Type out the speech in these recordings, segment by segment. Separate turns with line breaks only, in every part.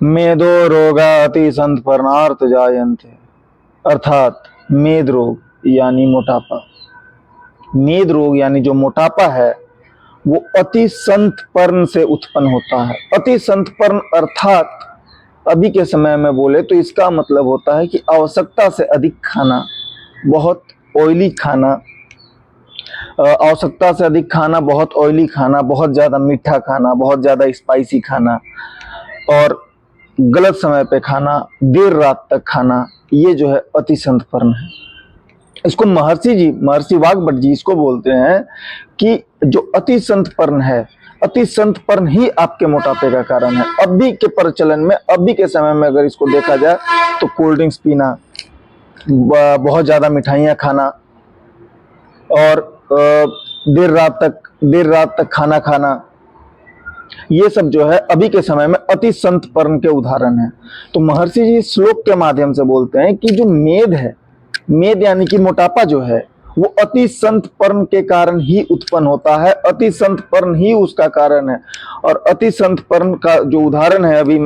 मेदो रोगा अति संतपर्णार्थ जायन्ते। अर्थात मेद रोग यानी मोटापा, मेद रोग यानी जो मोटापा है वो अति संतपर्ण से उत्पन्न होता है। अति संतपर्ण अर्थात अभी के समय में बोले तो इसका मतलब होता है कि आवश्यकता से अधिक खाना, बहुत ऑयली खाना, आवश्यकता से अधिक खाना, बहुत ऑयली खाना, बहुत ज़्यादा मीठा खाना, बहुत ज़्यादा स्पाइसी खाना और गलत समय पे खाना, देर रात तक खाना, ये जो है अति संतपर्ण है। इसको महर्षि वाग्भट जी इसको बोलते हैं कि जो अति संतपर्ण है, अति संतपर्ण ही आपके मोटापे का कारण है। अभी के प्रचलन में, अभी के समय में अगर इसको देखा जाए तो कोल्ड ड्रिंक्स पीना, बहुत ज्यादा मिठाइयाँ खाना और देर रात तक खाना खाना, ये सब जो है अभी के समय में अति संतपर्ण के उदाहरण है। तो महर्षि जी श्लोक के माध्यम से बोलते हैं कि जो मेद है, मेद यानी कि मोटापा जो है वो अति संतपर्ण के कारण ही उत्पन्न होता है, अति संतपर्ण ही उसका कारण है। और अति संतपर्ण का जो उदाहरण है, अभी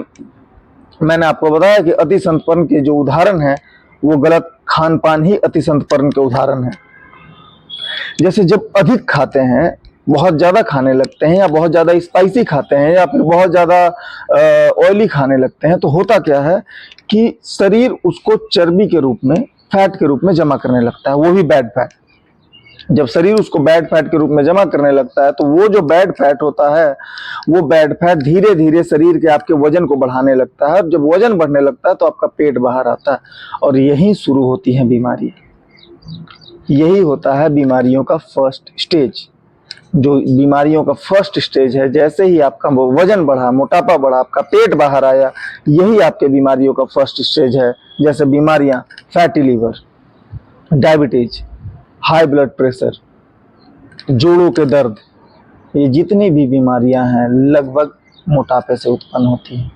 मैंने आपको बताया कि अति संतपर्ण के जो उदाहरण है वो गलत खान पान ही अति संतपर्ण के उदाहरण है। जैसे जब अधिक खाते हैं, बहुत ज्यादा खाने लगते हैं, या बहुत ज्यादा स्पाइसी खाते हैं, या फिर बहुत ज्यादा ऑयली खाने लगते हैं, तो होता क्या है कि शरीर उसको चर्बी के रूप में, फैट के रूप में जमा करने लगता है, वो भी बैड फैट। जब शरीर उसको बैड फैट के रूप में जमा करने लगता है तो वो जो बैड फैट होता है, वो बैड फैट धीरे धीरे शरीर के आपके वजन को बढ़ाने लगता है। जब वजन बढ़ने लगता है तो आपका पेट बाहर आता है और यही शुरू होती है बीमारी। यही होता है बीमारियों का फर्स्ट स्टेज। जो बीमारियों का फर्स्ट स्टेज है, जैसे ही आपका वजन बढ़ा, मोटापा बढ़ा, आपका पेट बाहर आया, यही आपके बीमारियों का फर्स्ट स्टेज है। जैसे बीमारियां fatty liver, diabetes, high blood pressure, जोड़ों के दर्द, ये जितनी भी बीमारियां हैं लगभग मोटापे से उत्पन्न होती हैं।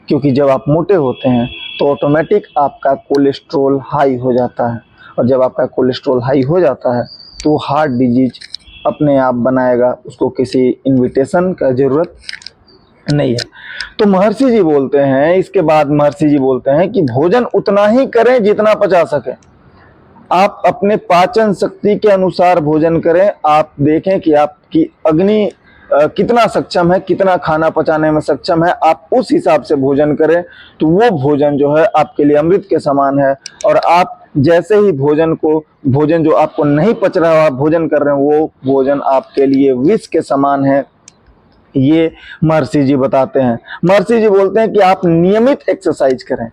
क्योंकि जब आप मोटे होते हैं तो ऑटोमेटिक आपका कोलेस्ट्रॉल हाई हो जाता है, और जब आपका कोलेस्ट्रॉल हाई हो जाता है तो हार्ट डिजीज अपने आप बनाएगा, उसको किसी इन्विटेशन का जरूरत नहीं है। तो महर्षि जी बोलते हैं, इसके बाद महर्षि जी बोलते हैं कि भोजन उतना ही करें जितना पचा सके। आप अपने पाचन शक्ति के अनुसार भोजन करें। आप देखें कि आपकी अग्नि कितना सक्षम है, कितना खाना पचाने में सक्षम है, आप उस हिसाब से भोजन करें तो वो भोजन जो है आपके लिए अमृत के समान है। और आप जैसे ही भोजन जो आपको नहीं पच रहा है, आप भोजन कर रहे हैं, वो भोजन आपके लिए विष के समान है। ये महर्षि जी बताते हैं। महर्षि जी बोलते हैं कि आप नियमित एक्सरसाइज करें,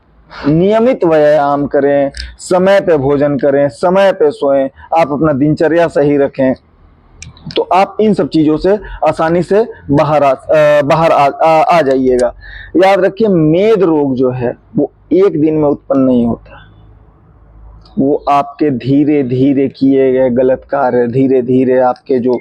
नियमित व्यायाम करें, समय पे भोजन करें, समय पे सोएं, आप अपना दिनचर्या सही रखें, तो आप इन सब चीजों से आसानी से बाहर आ जाइएगा। याद रखिए, मेद रोग जो है वो एक दिन में उत्पन्न नहीं होता, वो आपके धीरे धीरे किए गए गलत कार्य, धीरे धीरे आपके जो